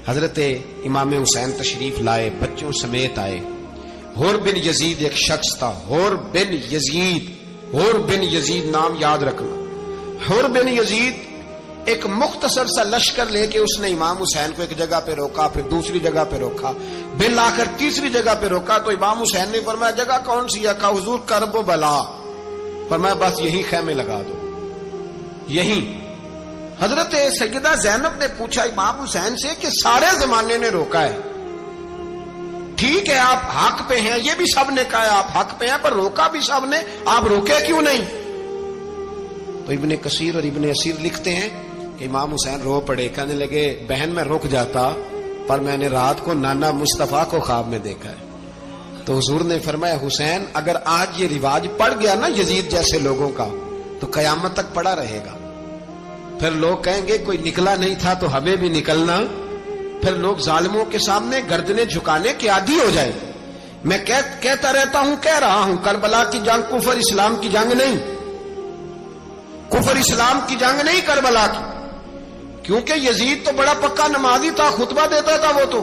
حضرت امام حسین تشریف لائے، بچوں سمیت آئے۔ حور بن یزید ایک شخص تھا، حور بن یزید نام یاد رکھنا۔ حور بن یزید ایک مختصر سا لشکر لے کے اس نے امام حسین کو ایک جگہ پہ روکا، پھر دوسری جگہ پہ روکا، بالآخر تیسری جگہ پہ روکا تو امام حسین نے فرمایا جگہ کون سی ہے؟ کہا حضور کرب و بلا۔ فرمایا بس یہی خیمے لگا دو، یہی۔ حضرت سیدہ زینب نے پوچھا امام حسین سے کہ سارے زمانے نے روکا ہے، ٹھیک ہے آپ حق پہ ہیں، یہ بھی سب نے کہا آپ حق پہ ہیں، پر روکا بھی سب نے، آپ روکے کیوں نہیں؟ تو ابن کثیر اور ابن اسیر لکھتے ہیں کہ امام حسین رو پڑے، کہنے لگے بہن میں رک جاتا پر میں نے رات کو نانا مصطفیٰ کو خواب میں دیکھا ہے۔ تو حضور نے فرمایا حسین اگر آج یہ رواج پڑ گیا نا یزید جیسے لوگوں کا تو قیامت تک پڑا رہے گا، پھر لوگ کہیں گے کوئی نکلا نہیں تھا تو ہمیں بھی نکلنا، پھر لوگ ظالموں کے سامنے گردنیں جھکانے کے عادی ہو جائے۔ میں کہتا رہتا ہوں، کہہ رہا ہوں، کربلا کی جنگ کفر اسلام کی جنگ نہیں، کفر اسلام کی جنگ نہیں کربلا کی، کیونکہ یزید تو بڑا پکا نمازی تھا، خطبہ دیتا تھا وہ تو۔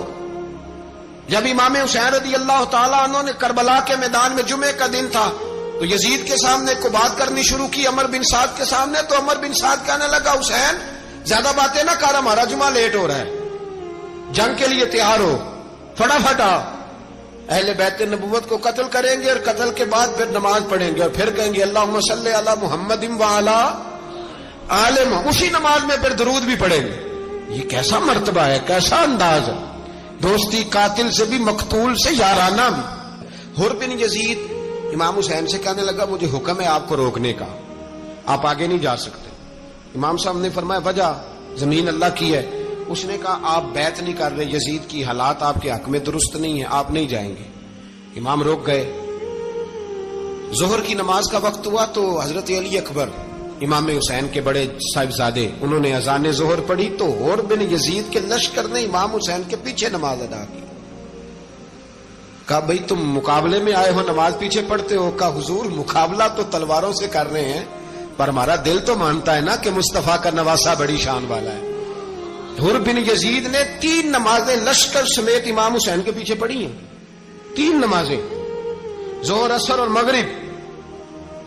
جب امام حسین رضی اللہ تعالیٰ عنہ نے کربلا کے میدان میں جمعے کا دن تھا تو یزید کے سامنے کو بات کرنی شروع کی عمر بن سعد کے سامنے، تو عمر بن سعد کہنے لگا حسین زیادہ باتیں نہ کر، ہمارا جمعہ لیٹ ہو رہا ہے، جنگ کے لیے تیار ہو، فٹافٹ آ۔ اہل بیت نبوت کو قتل کریں گے اور قتل کے بعد پھر نماز پڑھیں گے اور پھر کہیں گے اللہم صلی علی محمد وعلی آل محمد، اسی نماز میں پھر درود بھی پڑھیں گے۔ یہ کیسا مرتبہ ہے، کیسا انداز ہے، دوستی قاتل سے بھی مقتول سے یارانہ بھی۔ حور بن یزید امام حسین سے کہنے لگا مجھے حکم ہے آپ کو روکنے کا، آپ آگے نہیں جا سکتے۔ امام صاحب نے فرمایا وجہ؟ زمین اللہ کی ہے۔ اس نے کہا آپ بیعت نہیں کر رہے، یزید کی حالات آپ کے حق میں درست نہیں ہیں، آپ نہیں جائیں گے۔ امام روک گئے۔ ظہر کی نماز کا وقت ہوا تو حضرت علی اکبر امام حسین کے بڑے صاحبزادے انہوں نے اذان ظہر پڑھی تو حور بن یزید کے لشکر نے امام حسین کے پیچھے نماز ادا کی۔ کہا بھئی تم مقابلے میں آئے ہو، نماز پیچھے پڑھتے ہو؟ کہا حضور مقابلہ تو تلواروں سے کر رہے ہیں پر ہمارا دل تو مانتا ہے نا کہ مصطفیٰ کا نواسہ بڑی شان والا ہے۔ حور بن یزید نے 3 نمازیں لشکر سمیت امام حسین کے پیچھے پڑھی ہیں، 3 نمازیں، ظہر اثر اور مغرب۔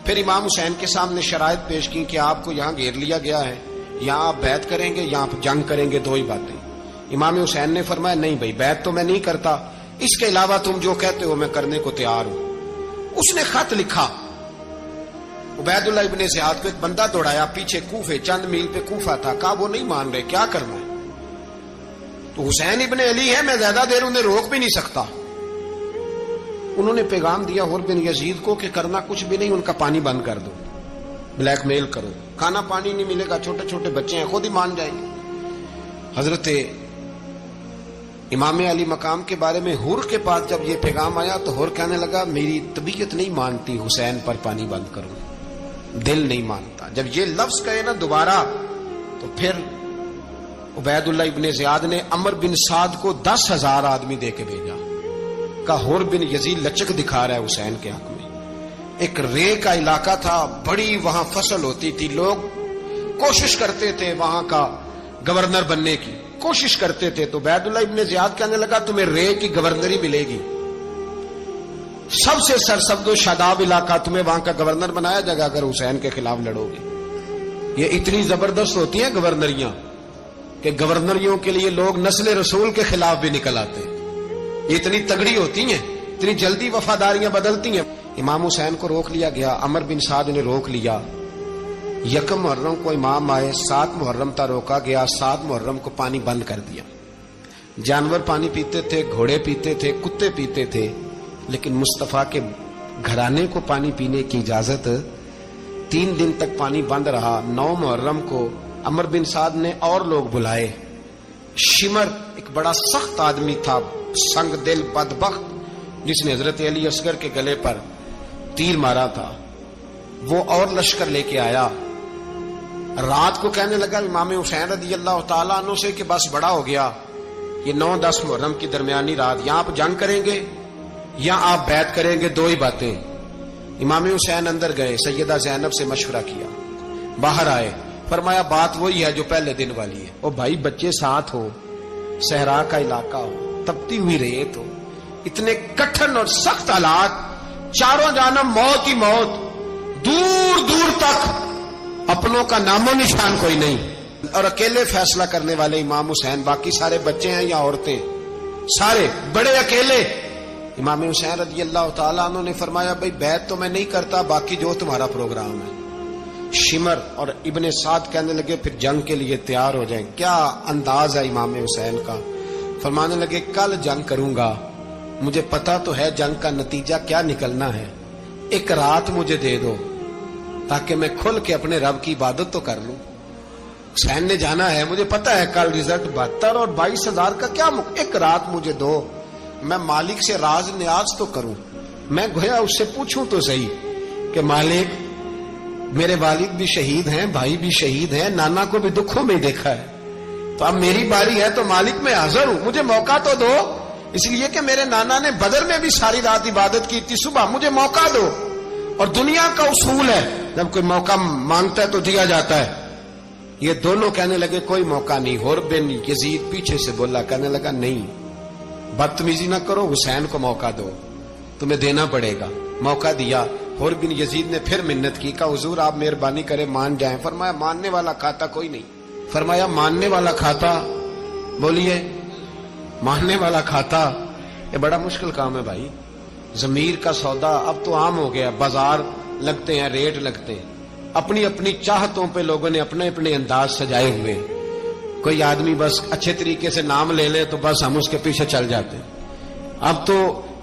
پھر امام حسین کے سامنے شرائط پیش کی کہ آپ کو یہاں گھیر لیا گیا ہے، یہاں آپ بیعت کریں گے، یہاں جنگ کریں گے، 2 ہی باتیں۔ امام حسین نے فرمایا نہیں بھائی بیعت تو میں نہیں کرتا، اس کے علاوہ تم جو کہتے ہو میں کرنے کو تیار ہوں۔ اس نے خط لکھا، عبید اللہ ابن زیاد کو ایک بندہ دوڑایا پیچھے، کوفے چند میل پہ کوفہ تھا، کہا وہ نہیں مان رہے، کیا کرنا ہے؟ تو حسین ابن علی ہے، میں زیادہ دیر انہیں روک بھی نہیں سکتا۔ انہوں نے پیغام دیا حور بن یزید کو کہ کرنا کچھ بھی نہیں، ان کا پانی بند کر دو، بلیک میل کرو، کھانا پانی نہیں ملے گا، چھوٹے چھوٹے بچے ہیں، خود ہی مان جائیں گے۔ حضرت امام علی مقام کے بارے میں حور کے پاس جب یہ پیغام آیا تو حور کہنے لگا میری طبیعت نہیں مانتی حسین پر پانی بند کرو، دل نہیں مانتا۔ جب یہ لفظ کہے نا دوبارہ تو پھر عبید اللہ ابن زیاد نے عمر بن سعد کو 10,000 آدمی دے کے بھیجا، کہا حور بن یزید لچک دکھا رہا ہے حسین کے حق میں۔ ایک رے کا علاقہ تھا، بڑی وہاں فصل ہوتی تھی، لوگ کوشش کرتے تھے وہاں کا گورنر بننے کی، کوشش کرتے تھے۔ تو عبید اللہ ابن زیاد کہنے لگا تمہیں رے کی گورنری ملے گی، سب سے سرسبز و شاداب علاقہ، تمہیں وہاں کا گورنر بنایا جائے گا اگر حسین کے خلاف لڑو گے۔ یہ اتنی زبردست ہوتی ہیں گورنریاں کہ گورنریوں کے لیے لوگ نسل رسول کے خلاف بھی نکل آتے ہیں، یہ اتنی تگڑی ہوتی ہیں، اتنی جلدی وفاداریاں بدلتی ہیں۔ امام حسین کو روک لیا گیا، عمر بن سعد نے روک لیا۔ 1 محرم کو امام آئے، 7 محرم تا روکا گیا، 7 محرم کو پانی بند کر دیا۔ جانور پانی پیتے تھے، گھوڑے پیتے تھے، کتے پیتے تھے، لیکن مصطفیٰ کے گھرانے کو پانی پینے کی اجازت 3 دن تک پانی بند رہا۔ 9 محرم کو عمر بن سعد نے اور لوگ بلائے۔ شمر ایک بڑا سخت آدمی تھا، سنگ دل بدبخت، جس نے حضرت علی اصغر کے گلے پر تیر مارا تھا، وہ اور لشکر لے کے آیا۔ رات کو کہنے لگا امام حسین رضی اللہ تعالیٰ عنہ سے کہ بس بڑا ہو گیا، یہ 9-10 محرم کی درمیانی رات، یہاں آپ جنگ کریں گے یا آپ بیعت کریں گے، 2 ہی باتیں۔ امام حسین اندر گئے، سیدہ زینب سے مشورہ کیا، باہر آئے، فرمایا بات وہی ہے جو پہلے دن والی ہے۔ او بھائی بچے ساتھ ہو، صحرا کا علاقہ ہو, تپتی ہوئی ریت ہو, اتنے کٹھن اور سخت حالات, چاروں جانب موت ہی موت, دور دور تک اپنوں کا نام و نشان کوئی نہیں, اور اکیلے فیصلہ کرنے والے امام حسین, باقی سارے بچے ہیں یا عورتیں, سارے بڑے اکیلے. امام حسین رضی اللہ تعالیٰ عنہ نے فرمایا بھائی بیعت تو میں نہیں کرتا, باقی جو تمہارا پروگرام ہے. شمر اور ابن سعد کہنے لگے پھر جنگ کے لیے تیار ہو جائیں. کیا انداز ہے امام حسین کا. فرمانے لگے کل جنگ کروں گا, مجھے پتا تو ہے جنگ کا نتیجہ کیا نکلنا ہے, ایک رات مجھے دے دو تاکہ میں کھل کے اپنے رب کی عبادت تو کر لوں. حسین نے جانا ہے, مجھے پتا ہے کل رزلٹ 72 اور 22,000 کا کیا ایک رات مجھے دو, میں مالک سے راز نیاز تو کروں. میں گویا اس سے پوچھوں تو صحیح کہ مالک میرے والد بھی شہید ہیں, بھائی بھی شہید ہیں, نانا کو بھی دکھوں میں دیکھا ہے, تو اب میری باری ہے تو مالک میں حاضر ہوں, مجھے موقع تو دو. اس لیے کہ میرے نانا نے بدر میں بھی ساری رات عبادت کی تھی, صبح مجھے موقع دو. اور دنیا کا اصول ہے جب کوئی موقع مانگتا ہے تو دیا جاتا ہے. یہ دونوں کہنے لگے کوئی موقع نہیں. حر بن یزید پیچھے سے بولا, کہنے لگا نہیں بدتمیزی نہ کرو, حسین کو موقع دو, تمہیں دینا پڑے گا. موقع دیا. حر بن یزید نے پھر منت کی, کہا حضور آپ مہربانی کریں مان جائیں. فرمایا ماننے والا کھاتا کوئی نہیں. فرمایا ماننے والا کھاتا, بولیے ماننے والا کھاتا. یہ بڑا مشکل کام ہے بھائی. ضمیر کا سودا اب تو عام ہو گیا, بازار لگتے ہیں, ریٹ لگتے ہیں, اپنی اپنی چاہتوں پہ لوگوں نے اپنے اپنے انداز سجائے ہوئے. کوئی آدمی بس اچھے طریقے سے نام لے لے تو بس ہم اس کے پیچھے چل جاتے. اب تو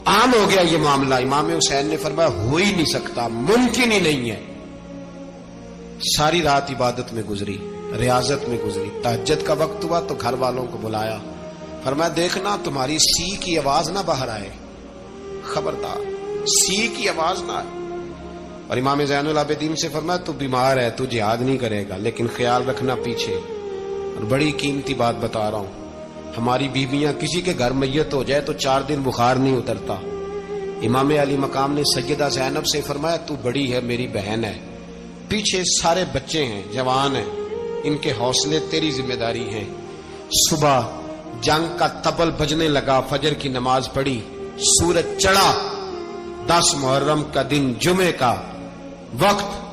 عام ہو گیا یہ معاملہ. امام حسین نے فرمایا ہو ہی نہیں سکتا, ممکن ہی نہیں ہے. ساری رات عبادت میں گزری, ریاضت میں گزری. تہجد کا وقت ہوا تو گھر والوں کو بلایا. فرمایا دیکھنا تمہاری سی کی آواز نہ باہر آئے, خبردار سی کی آواز نہ آئے. اور امام زین العابدین سے فرمایا تو بیمار ہے, تو جہاد نہیں کرے گا, لیکن خیال رکھنا پیچھے. اور بڑی قیمتی بات بتا رہا ہوں, ہماری بیویاں کسی کے گھر میت ہو جائے تو 4 دن بخار نہیں اترتا. امام علی مقام نے سیدہ زینب سے فرمایا تو بڑی ہے, میری بہن ہے, پیچھے سارے بچے ہیں, جوان ہیں, ان کے حوصلے تیری ذمہ داری ہیں. صبح جنگ کا طبل بجنے لگا, فجر کی نماز پڑھی, سورج چڑھا, 10 محرم کا دن, جمعے کا وقت.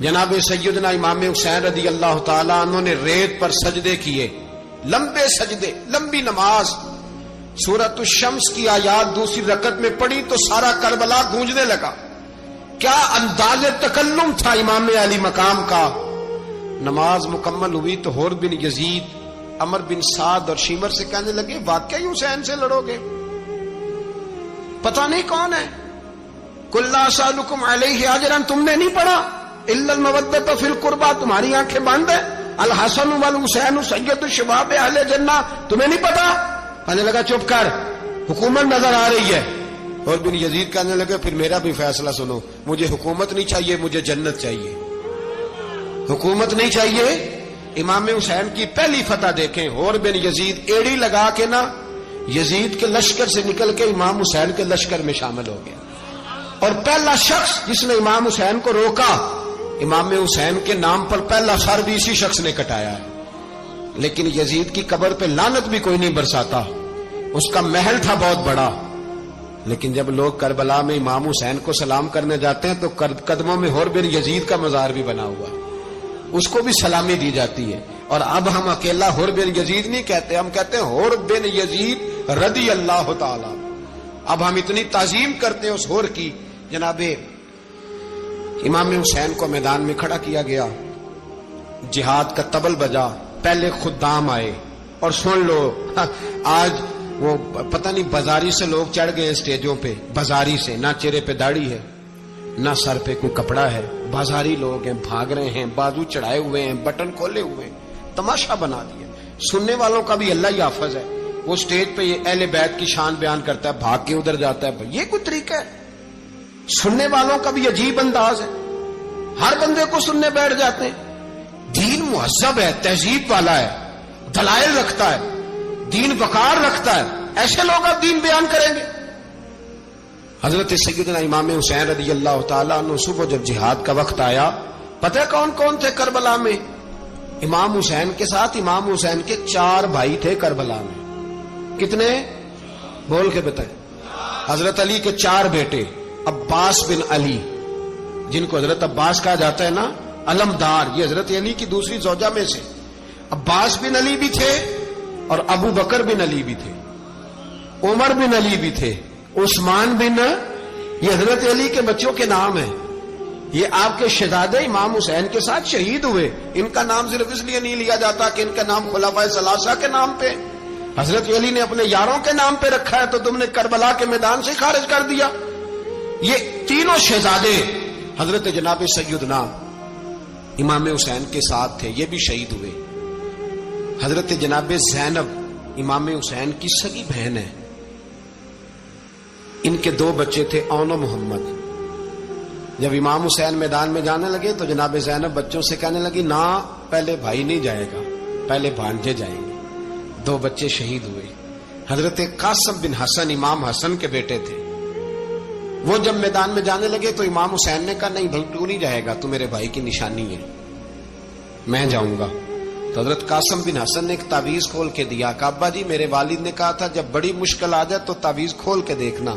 جناب سیدنا امام حسین رضی اللہ تعالیٰ عنہ نے ریت پر سجدے کیے, لمبے سجدے, لمبی نماز. سورۃ الشمس کی آیات دوسری رکعت میں پڑھی تو سارا کربلا گونجنے لگا. کیا انداز تکلم تھا امام علی مقام کا. نماز مکمل ہوئی تو حر بن یزید, عمر بن سعد اور شیمر سے کہنے لگے واقعی حسین سے لڑو گے, پتہ نہیں کون ہے. قل لا اسألکم علیہ اجرا, تم نے نہیں پڑھا, الا المودۃ فی القربى, تمہاری آنکھیں بند ہیں. الحسن والحسین سید الشباب اہل جنہ, تمہیں نہیں پتا. کہنے لگا چپ کر, حکومت نظر آ رہی ہے. اور بن یزید کہنے لگے پھر میرا بھی فیصلہ سنو, مجھے حکومت نہیں چاہیے, مجھے جنت چاہیے. حکومت نہیں چاہیے. امام حسین کی پہلی فتح دیکھیں, اور بن یزید ایڑی لگا کے نا یزید کے لشکر سے نکل کے امام حسین کے لشکر میں شامل ہو گیا. اور پہلا شخص جس نے امام حسین کو روکا, امام حسین کے نام پر پہلا سر بھی اسی شخص نے کٹایا ہے. لیکن یزید کی قبر پہ لعنت بھی کوئی نہیں برساتا, اس کا محل تھا بہت بڑا. لیکن جب لوگ کربلا میں امام حسین کو سلام کرنے جاتے ہیں تو قدموں میں حر بن یزید کا مزار بھی بنا ہوا, اس کو بھی سلامی دی جاتی ہے. اور اب ہم اکیلا حر بن یزید نہیں کہتے, ہم کہتے ہیں حر بن یزید رضی اللہ تعالی. اب ہم اتنی تعظیم کرتے ہیں اس حر کی. جناب امام حسین کو میدان میں کھڑا کیا گیا, جہاد کا طبل بجا, پہلے خدام آئے. اور سن لو آج وہ پتہ نہیں بازاری سے لوگ چڑھ گئے اسٹیجوں پہ, بازاری سے, نہ چہرے پہ داڑھی ہے, نہ سر پہ کوئی کپڑا ہے, بازاری لوگ ہیں, بھاگ رہے ہیں, بازو چڑھائے ہوئے ہیں, بٹن کھولے ہوئے ہیں, تماشا بنا دیا. سننے والوں کا بھی اللہ ہی حافظ ہے. وہ اسٹیج پہ یہ اہل بیت کی شان بیان کرتا ہے, بھاگ کے ادھر جاتا ہے. یہ کوئی طریقہ ہے؟ سننے والوں کا بھی عجیب انداز ہے, ہر بندے کو سننے بیٹھ جاتے ہیں. دین مہذب ہے, تہذیب والا ہے, دلائل رکھتا ہے, دین وقار رکھتا ہے. ایسے لوگ اب دین بیان کریں گے؟ حضرت سیدنا امام حسین رضی اللہ تعالیٰ عنہ صبح جب جہاد کا وقت آیا, پتہ کون کون تھے کربلا میں؟ امام حسین کے ساتھ امام حسین کے 4 بھائی تھے کربلا میں. کتنے؟ بول کے بتائیں. حضرت علی کے 4 بیٹے، عباس بن علی جن کو حضرت عباس کہا جاتا ہے نا، علمدار، یہ حضرت علی کی دوسری زوجہ میں سے. عباس بن علی بھی تھے اور ابو بکر بن علی بھی تھے، عمر بن علی بھی تھے، عثمان بن، یہ حضرت علی کے بچوں کے نام ہیں. یہ آپ کے شہزادے امام حسین کے ساتھ شہید ہوئے. ان کا نام صرف اس لیے نہیں لیا جاتا کہ ان کا نام خلفائے ثلاثہ کے نام پہ، حضرت علی نے اپنے یاروں کے نام پہ رکھا ہے تو تم نے کربلا کے میدان سے خارج کر دیا. یہ تینوں شہزادے حضرت جناب سیدنا امام حسین کے ساتھ تھے، یہ بھی شہید ہوئے. حضرت جناب زینب امام حسین کی سگی بہن ہے. ان کے 2 بچے تھے، اون و محمد. جب امام حسین میدان میں جانے لگے تو جناب زینب بچوں سے کہنے لگی، نہ پہلے بھائی نہیں جائے گا، پہلے بھانجے جائیں گے. 2 بچے شہید ہوئے. حضرت قاسم بن حسن امام حسن کے بیٹے تھے. وہ جب میدان میں جانے لگے تو امام حسین نے کہا، نہیں بھائی تو نہیں جائے گا، تو میرے بھائی کی نشانی ہے، میں جاؤں گا. تو حضرت قاسم بن حسن نے ایک تعویذ کھول کے دیا. کہ ابا جی میرے والد نے کہا تھا جب بڑی مشکل آ جائے تو تعویذ کھول کے دیکھنا.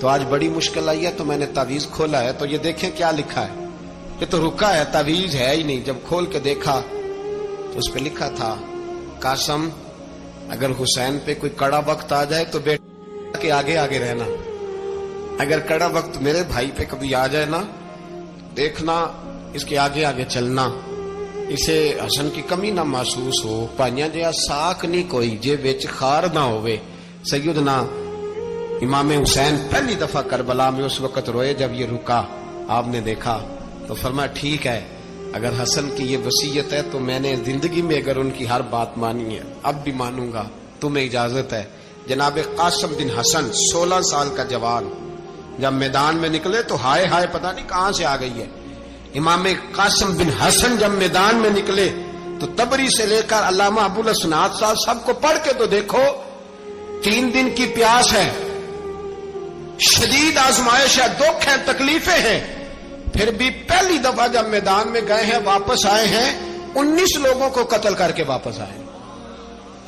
تو آج بڑی مشکل آئی ہے تو میں نے تعویذ کھولا ہے، تو یہ دیکھیں کیا لکھا ہے. یہ تو رکا ہے، تعویذ ہے ہی نہیں. جب کھول کے دیکھا تو اس پہ لکھا تھا، قاسم اگر حسین پہ کوئی کڑا وقت آ جائے تو بیٹا کے آگے آگے رہنا، اگر کڑا وقت میرے بھائی پہ کبھی آ جائے نا، دیکھنا اس کے آگے آگے چلنا، اسے حسن کی کمی نہ محسوس ہو. پائیاں جہاں ساکھ نہیں کوئی جے وچ خار نہ ہوئے. سیدنا امام حسین پہلی دفعہ کربلا میں اس وقت روئے جب یہ رکا. آپ نے دیکھا تو فرمایا ٹھیک ہے، اگر حسن کی یہ وصیت ہے تو میں نے زندگی میں اگر ان کی ہر بات مانی ہے اب بھی مانوں گا، تمہیں اجازت ہے. جناب قاسم بن حسن 16 سال کا جوان جب میدان میں نکلے تو ہائے ہائے پتہ نہیں کہاں سے آ گئی ہے. امام قاسم بن حسن جب میدان میں نکلے تو تبری سے لے کر علامہ ابو الاسناد صاحب سب کو پڑھ کے تو دیکھو. 3 دن کی پیاس ہے، شدید آزمائش ہے، دکھ ہے، تکلیفیں ہیں، پھر بھی پہلی دفعہ جب میدان میں گئے ہیں واپس آئے ہیں 19 لوگوں کو قتل کر کے واپس آئے.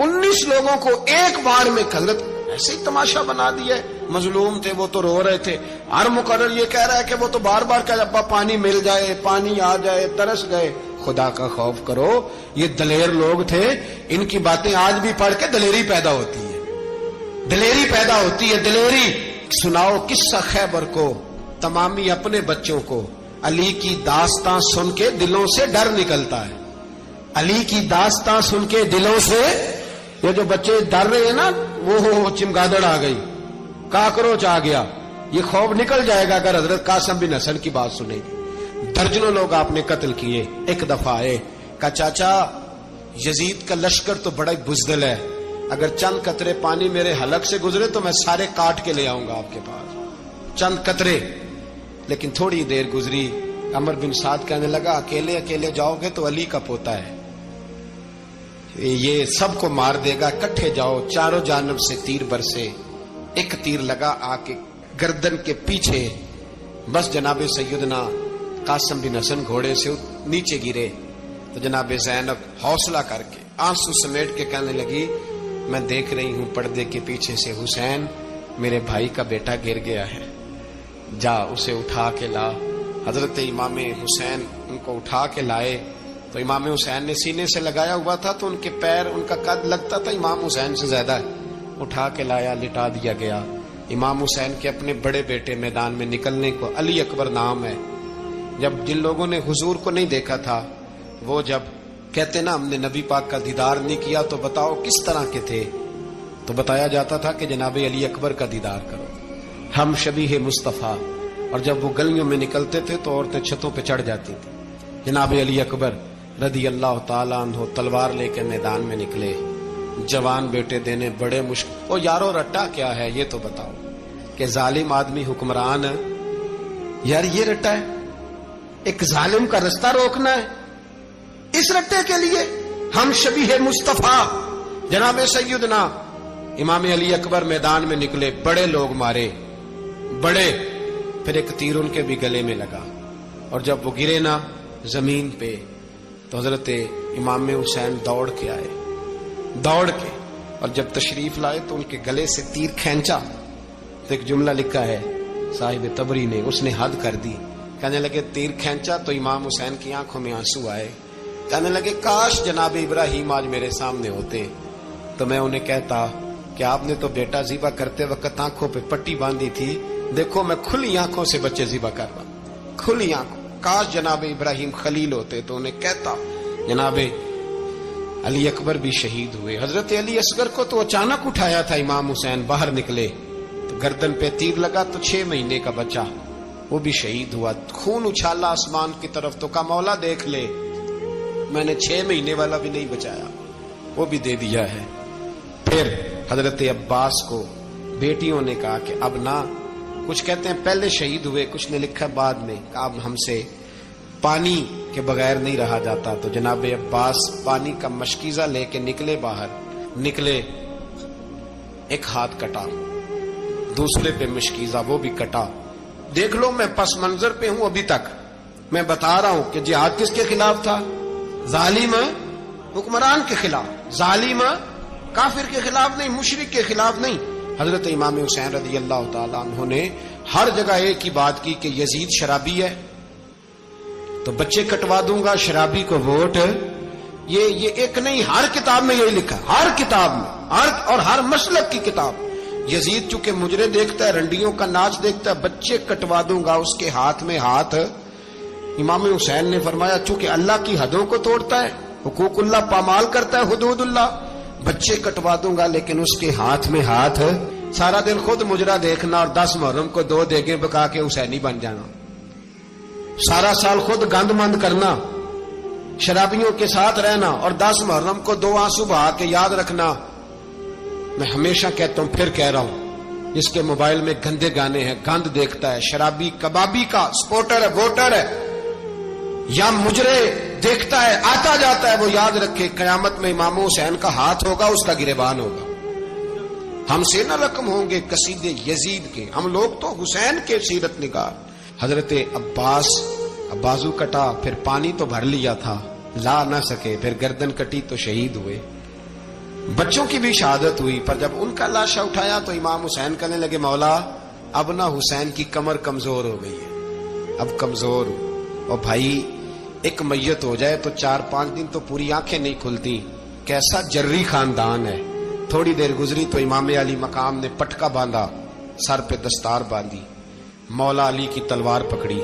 19 لوگوں کو ایک بار میں حضرت ایسے ہی تماشا بنا دیا. مظلوم تھے وہ تو رو رہے تھے. ہر مقرر یہ کہہ رہا ہے کہ وہ تو بار بار کہ ابا پانی مل جائے، پانی آ جائے، ترس گئے. خدا کا خوف کرو، یہ دلیر لوگ تھے. ان کی باتیں آج بھی پڑھ کے دلیری پیدا ہوتی ہے، دلیری پیدا ہوتی ہے، دلیری. سناؤ قصہ خیبر کو، تمامی اپنے بچوں کو. علی کی داستان سن کے دلوں سے ڈر نکلتا ہے. علی کی داستان سن کے دلوں سے یہ جو بچے ڈر رہے ہیں نا، وہ چمگادڑ آ گئی، کاکروچ آ گیا، یہ خوف نکل جائے گا اگر حضرت قاسم بن حسن کی بات سنے گی. درجنوں لوگ آپ نے قتل کیے. ایک دفعہ آئے، کہا چاچا یزید کا لشکر تو بڑا بزدل ہے، اگر چند قطرے پانی میرے حلق سے گزرے تو میں سارے کاٹ کے لے آؤں گا آپ کے پاس. چند قطرے. لیکن تھوڑی دیر گزری، عمر بن سعد کہنے لگا اکیلے اکیلے جاؤ گے تو علی کا پوتا ہے، یہ سب کو مار دے گا، کٹھے جاؤ. چاروں جانب سے تیر برسے. ایک تیر لگا آ کے گردن کے پیچھے، بس جناب سیدنا قاسم بن حسن گھوڑے سے نیچے گرے. تو جناب زینب حوصلہ کر کے آنسو سمیٹ کے کہنے لگی میں دیکھ رہی ہوں پردے کے پیچھے سے حسین میرے بھائی کا بیٹا گر گیا ہے، جا اسے اٹھا کے لا. حضرت امام حسین ان کو اٹھا کے لائے تو امام حسین نے سینے سے لگایا ہوا تھا تو ان کے پیر، ان کا قد لگتا تھا امام حسین سے زیادہ ہے. اٹھا کے لایا، لٹا دیا گیا. امام حسین کے اپنے بڑے بیٹے میدان میں نکلنے کو، علی اکبر نام ہے. جب جن لوگوں نے حضور کو نہیں دیکھا تھا وہ جب کہتے نا ہم نے نبی پاک کا دیدار نہیں کیا تو بتاؤ کس طرح کے تھے، تو بتایا جاتا تھا کہ جناب علی اکبر کا دیدار کرو، ہم شبیہ مصطفیٰ. اور جب وہ گلیوں میں نکلتے تھے تو عورتیں چھتوں پہ چڑھ جاتی تھی. جناب علی اکبر رضی اللہ تعالیٰ عنہ تلوار لے کے میدان میں نکلے. جوان بیٹے دینے بڑے مشکل. او یارو رٹا کیا ہے یہ تو بتاؤ، کہ ظالم آدمی حکمران ہے یار، یہ رٹا ہے، ایک ظالم کا رستہ روکنا ہے. اس رٹے کے لیے ہم شبیہ مصطفیٰ جناب سیدنا امام علی اکبر میدان میں نکلے. بڑے لوگ مارے، بڑے. پھر ایک تیر ان کے بھی گلے میں لگا اور جب وہ گرے نا زمین پہ تو حضرت امام حسین دوڑ کے آئے، دوڑ کے، اور جب تشریف لائے تو ان کے گلے سے تیر کھینچا تو ایک جملہ لکھا ہے صاحب تبری نے، اس نے حد کر دی. کہنے لگے تیر کھینچا تو امام حسین کی آنکھوں میں آنسو آئے. کہنے لگے کاش جناب ابراہیم آج میرے سامنے ہوتے تو میں انہیں کہتا کہ آپ نے تو بیٹا ذبح کرتے وقت آنکھوں پہ پٹی باندھی تھی، دیکھو میں کھلی آنکھوں سے بچے ذبح کر رہا ہوں، کھلی آنکھوں. کاش جناب ابراہیم خلیل ہوتے تو انہیں کہتا. جناب علی اکبر بھی شہید ہوئے. حضرت علی اصغر کو تو اچانک اٹھایا تھا امام حسین، باہر نکلے تو گردن پہ تیر لگا تو 6 مہینے کا بچہ وہ بھی شہید ہوا. خون اچھالا آسمان کی طرف تو کہا مولا دیکھ لے، میں نے 6 مہینے والا بھی نہیں بچایا، وہ بھی دے دیا ہے. پھر حضرت عباس کو بیٹیوں نے کہا کہ اب نہ، کچھ کہتے ہیں پہلے شہید ہوئے، کچھ نے لکھا بعد میں، کہ اب ہم سے پانی کے بغیر نہیں رہا جاتا. تو جناب عباس پانی کا مشکیزہ لے کے نکلے، باہر نکلے، ایک ہاتھ کٹا، دوسرے پہ مشکیزہ وہ بھی کٹا. دیکھ لو میں پس منظر پہ ہوں ابھی تک، میں بتا رہا ہوں کہ جہاد کس کے خلاف تھا؟ ظالم حکمران کے خلاف، ظالم کافر کے خلاف نہیں، مشرک کے خلاف نہیں. حضرت امام حسین رضی اللہ تعالیٰ عنہ نے ہر جگہ ایک ہی بات کی کہ یزید شرابی ہے تو بچے کٹوا دوں گا، شرابی کو ووٹ. یہ ایک نہیں، ہر کتاب میں یہی لکھا، ہر کتاب میں، اور ہر مسلک کی کتاب. یزید چونکہ مجرے دیکھتا ہے، رنڈیوں کا ناچ دیکھتا ہے، بچے کٹوا دوں گا، اس کے ہاتھ میں ہاتھ. امام حسین نے فرمایا چونکہ اللہ کی حدوں کو توڑتا ہے، حقوق اللہ پامال کرتا ہے، حدود اللہ، بچے کٹوا دوں گا لیکن اس کے ہاتھ میں ہاتھ. سارا دن خود مجرا دیکھنا اور 10 محرم کو 2 دیگیں پکا کے حسینی بن جانا، سارا سال خود گند مند کرنا، شرابیوں کے ساتھ رہنا، اور 10 محرم کو 2 آنسو بہا کے یاد رکھنا. میں ہمیشہ کہتا ہوں، پھر کہہ رہا ہوں، جس کے موبائل میں گندے گانے ہیں، گند دیکھتا ہے، شرابی کبابی کا سپورٹر ہے، ووٹر ہے، یا مجرے دیکھتا ہے، آتا جاتا ہے، وہ یاد رکھے قیامت میں امام حسین کا ہاتھ ہوگا، اس کا گریبان ہوگا. ہم سے نہ رقم ہوں گے قصیدے یزید کے، ہم لوگ تو حسین کے سیرت نگار. حضرت عباس بازو کٹا، پھر پانی تو بھر لیا تھا، لا نہ سکے، پھر گردن کٹی تو شہید ہوئے. بچوں کی بھی شہادت ہوئی، پر جب ان کا لاشا اٹھایا تو امام حسین کہنے لگے مولا اب نہ حسین کی کمر کمزور ہو گئی ہے، اب کمزور ہو. اور بھائی ایک میت ہو جائے تو 4-5 دن تو پوری آنکھیں نہیں کھلتی. کیسا جری خاندان ہے. تھوڑی دیر گزری تو امام علی مقام نے پٹکا باندھا، سر پہ دستار باندھی، مولا علی کی تلوار پکڑی،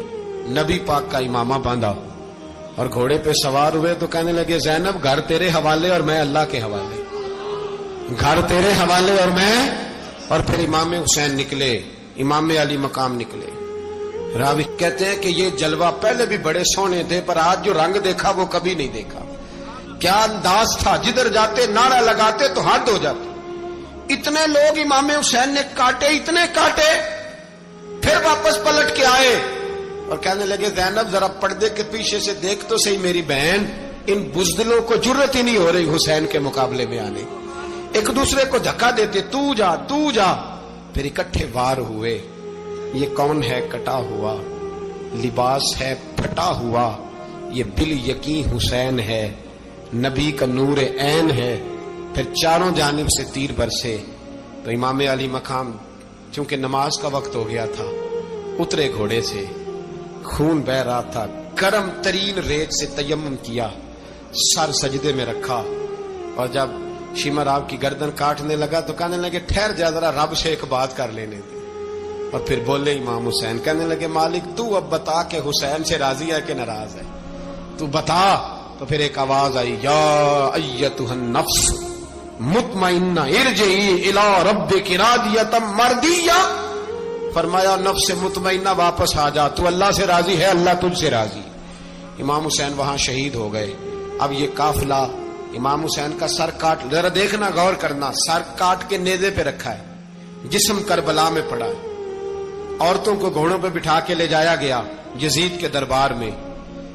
نبی پاک کا امامہ باندھا اور گھوڑے پہ سوار ہوئے تو کہنے لگے زینب گھر تیرے حوالے اور میں اللہ کے حوالے، گھر تیرے حوالے اور میں. اور پھر امام حسین نکلے، امام علی مقام نکلے. راوی کہتے ہیں کہ یہ جلوہ پہلے بھی بڑے سونے تھے، پر آج جو رنگ دیکھا وہ کبھی نہیں دیکھا. کیا انداز تھا، جدھر جاتے نعرہ لگاتے تو حد ہو جاتی. اتنے لوگ امام حسین نے کاٹے، اتنے کاٹے، پھر واپس پلٹ کے آئے اور کہنے لگے زینب ذرا پردے کے پیچھے سے دیکھ تو صحیح میری بہن، ان بزدلوں کو جرت ہی نہیں ہو رہی حسین کے مقابلے میں آنے. ایک دوسرے کو دھکا دیتے، تو جا تو جا. پھر اکٹھے وار ہوئے. یہ کون ہے کٹا ہوا، لباس ہے پھٹا ہوا، یہ بال یقین حسین ہے، نبی کا نور عین ہے. پھر چاروں جانب سے تیر برسے تو امام علی مقام چونکہ نماز کا وقت ہو گیا تھا، اترے گھوڑے سے، خون بہ رہا تھا، گرم ترین ریت سے تیمم کیا، سر سجدے میں رکھا، اور جب شمر آپ کی گردن کاٹنے لگا تو کہنے لگے ٹھہر جا ذرا رب سے ایک بات کر لینے دے. اور پھر بولے امام حسین، کہنے لگے مالک تو اب بتا کہ حسین سے راضی ہے کہ ناراض ہے، تو بتا. تو پھر ایک آواز آئی، یا ایتھا النفس مطمئنہ ارجعی الی ربک راضیۃ مرضیہ. فرمایا نفس مطمئنہ واپس آ جا، تو اللہ سے راضی ہے، اللہ تجھ سے راضی. امام حسین وہاں شہید ہو گئے. اب یہ قافلہ امام حسین کا سر کاٹ، ذرا دیکھنا غور کرنا، سر کاٹ کے نیزے پہ رکھا ہے، جسم کربلا میں پڑا ہے. عورتوں کو گھوڑوں پہ بٹھا کے لے جایا گیا یزید کے دربار میں.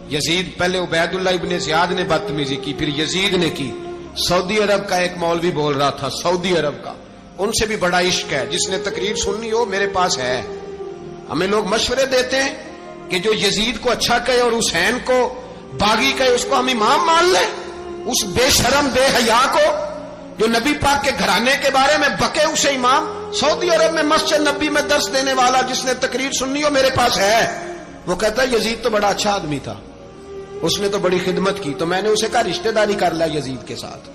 یزید پہلے عبید اللہ ابن زیاد نے بدتمیزی کی، پھر یزید نے کی. سعودی عرب کا ایک مولوی بول رہا تھا، سعودی عرب کا، ان سے بھی بڑا عشق ہے، جس نے تقریر سننی ہو میرے پاس ہے. ہمیں لوگ مشورے دیتے ہیں کہ جو یزید کو اچھا کہے اور حسین کو باغی کہے اس کو ہم امام مان لیں. اس بے شرم بے حیا کو جو نبی پاک کے گھرانے کے بارے میں بکے اسے امام سعودی عرب میں مسجد نبی میں درس دینے والا جس نے تقریر سننی ہو میرے پاس ہے، وہ کہتا ہے یزید تو بڑا اچھا آدمی تھا، اس نے تو بڑی خدمت کی، تو میں نے اسے کہا رشتہ داری کر لیا یزید کے ساتھ،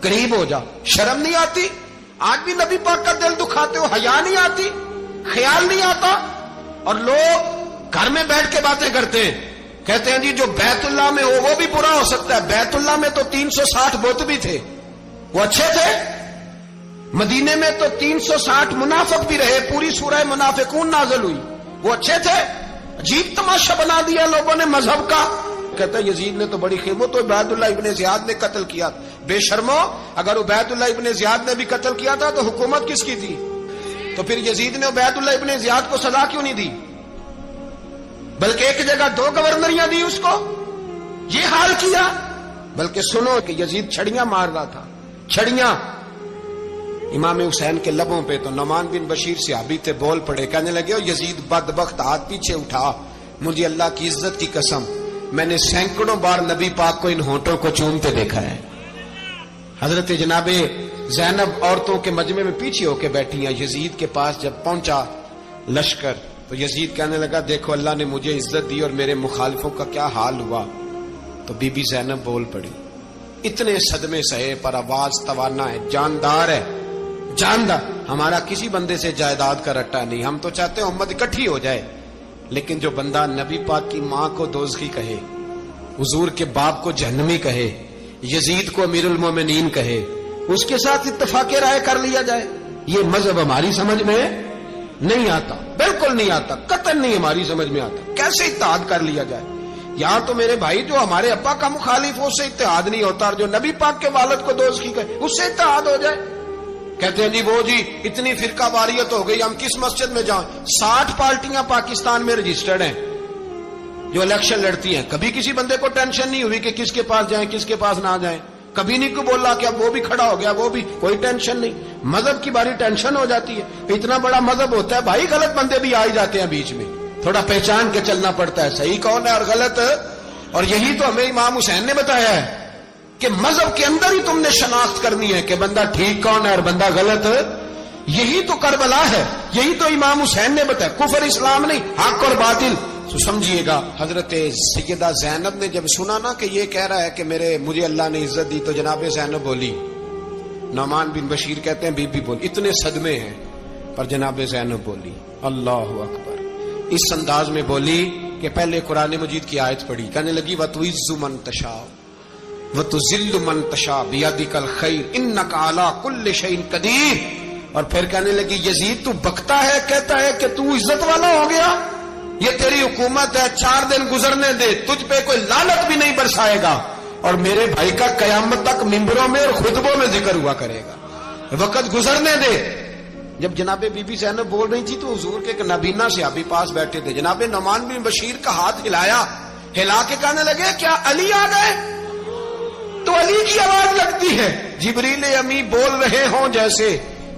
قریب ہو جا۔ شرم نہیں آتی؟ آج بھی نبی پاک کا دل دکھاتے ہو، حیا نہیں آتی، خیال نہیں آتا؟ اور لوگ گھر میں بیٹھ کے باتیں کرتے ہیں، کہتے ہیں جی جو بیت اللہ میں ہو وہ بھی برا ہو سکتا ہے۔ بیت اللہ میں تو 360 بت بھی تھے، وہ اچھے تھے۔ مدینے میں تو 360 منافق بھی رہے، پوری سورہ منافقون نازل ہوئی، وہ اچھے تھے۔ عجیب تماشا بنا دیا لوگوں نے مذہب کا۔ کہتا ہے یزید نے تو بڑی خدمت، تو عبید اللہ ابن زیاد نے قتل کیا۔ بے شرمو، اگر عبید اللہ ابن زیاد نے بھی قتل کیا تھا تو حکومت کس کی تھی؟ تو پھر یزید نے عبید اللہ ابن زیاد کو سزا کیوں نہیں دی، بلکہ ایک جگہ 2 گورنریاں دی اس کو؟ یہ حال کیا۔ بلکہ سنو کہ یزید چھڑیاں مار رہا تھا، چھڑیاں امام حسین کے لبوں پہ، تو نعمان بن بشیر صحابی تھے، بول پڑے، کہنے لگے یزید بدبخت، ہاتھ پیچھے اٹھا، مجھے اللہ کی عزت کی قسم میں نے سینکڑوں بار نبی پاک کو ان ہونٹوں کو چومتے دیکھا ہے۔ حضرت جناب زینب عورتوں کے مجمع میں پیچھے ہو کے بیٹھی ہیں، یزید کے پاس جب پہنچا لشکر تو یزید کہنے لگا دیکھو اللہ نے مجھے عزت دی اور میرے مخالفوں کا کیا حال ہوا۔ تو بی بی زینب بول پڑی، اتنے صدمے سہے پر آواز توانا ہے، جاندار ہے، جاندار۔ ہمارا کسی بندے سے جائیداد کا رٹا نہیں، ہم تو چاہتے ہیں امت اکٹھی ہو جائے، لیکن جو بندہ نبی پاک کی ماں کو دوزخی کہے، حضور کے باپ کو جہنمی کہے، یزید کو امیر المومنین کہے، اس کے ساتھ اتفاق رائے کر لیا جائے، یہ مذہب ہماری سمجھ میں نہیں آتا، بالکل نہیں آتا، قطعاً نہیں ہماری سمجھ میں آتا۔ کیسے اتحاد کر لیا جائے؟ یہاں تو میرے بھائی جو ہمارے ابا کا مخالف ہو اس سے اتحاد نہیں ہوتا، اور جو نبی پاک کے والد کو دوزخی کہے اس سے اتحاد ہو جائے۔ کہتے ہیں جی وہ جی اتنی فرقہ واریت ہو گئی، ہم کس مسجد میں جائیں؟ 60 پارٹیاں پاکستان میں رجسٹرڈ ہیں جو الیکشن لڑتی ہیں، کبھی کسی بندے کو ٹینشن نہیں ہوئی کہ کس کے پاس جائیں کس کے پاس نہ جائیں، کبھی نہیں کو بولا کہ اب وہ بھی کھڑا ہو گیا، وہ بھی، کوئی ٹینشن نہیں۔ مذہب کی باری ٹینشن ہو جاتی ہے، اتنا بڑا مذہب ہوتا ہے بھائی، غلط بندے بھی آ ہی جاتے ہیں بیچ میں، تھوڑا پہچان کے چلنا پڑتا ہے صحیح کون ہے اور غلط۔ اور یہی تو ہمیں امام حسین نے بتایا ہے کہ مذہب کے اندر ہی تم نے شناخت کرنی ہے کہ بندہ ٹھیک کون ہے اور بندہ غلط۔ یہی تو کربلا ہے، یہی تو امام حسین نے بتایا، کفر اسلام نہیں، حق اور باطل۔ تو سمجھیے گا حضرت سیدہ زینب نے جب سنا نا کہ یہ کہہ رہا ہے کہ مجھے اللہ نے عزت دی، تو جناب زینب بولی، نعمان بن بشیر کہتے ہیں بی بی بولی، اتنے صدمے ہیں پر جناب زینب بولی اللہ اکبر، اس انداز میں بولی کہ پہلے قرآن مجید کی آیت پڑھی، کہنے لگی وَتُعِزُّ مَن تَشَاءُ وَتُذِلُّ مَن تَشَاءُ بِيَدِكَ الْخَيْرُ إِنَّكَ عَلَىٰ كُلِّ شَيْءٍ قَدِيرٌ۔ اور پھر کہنے لگی یزید تو بکتا ہے، کہتا ہے کہ تو عزت والا ہو گیا، یہ تیری حکومت ہے، 4 دن گزرنے دے، تجھ پہ کوئی لعنت بھی نہیں برسائے گا، اور میرے بھائی کا قیامت تک ممبروں میں اور خطبوں میں ذکر ہوا کرے گا، وقت گزرنے دے۔ جب جناب بی بی زینب بول رہی تھی تو حضور کے ایک نابینا صحابی پاس بیٹھے تھے، جناب نعمان بن بشیر کا ہاتھ ہلایا، ہلا کے کہنے لگے کیا علی آ گئے؟ تو علی کی آواز لگتی ہے، جبریل امی بول رہے ہوں جیسے،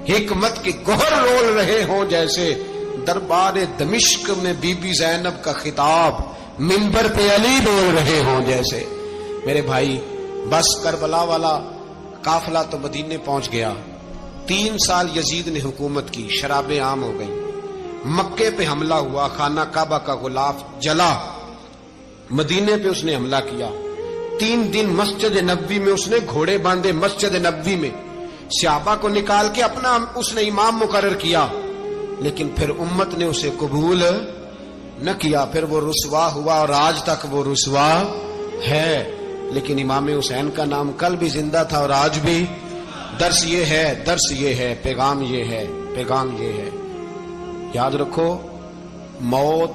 حکمت کے گوہر رول رہے ہوں جیسے، دربار دمشق میں بی بی زینب کا خطاب، منبر پہ علی بول رہے ہوں جیسے۔ میرے بھائی بس کربلا والا قافلہ تو مدینے پہنچ گیا، 3 سال یزید نے حکومت کی، شرابیں عام ہو گئیں، مکے پہ حملہ ہوا، خانہ کعبہ کا غلاف جلا، مدینے پہ اس نے حملہ کیا، 3 دن مسجد نبوی میں اس نے گھوڑے باندھے، مسجد نبوی میں صحابہ کو نکال کے اپنا اس نے امام مقرر کیا، لیکن پھر امت نے اسے قبول نہ کیا، پھر وہ رسوا ہوا اور آج تک وہ رسوا ہے۔ لیکن امام حسین کا نام کل بھی زندہ تھا اور آج بھی۔ درس یہ ہے، پیغام یہ ہے، یاد رکھو موت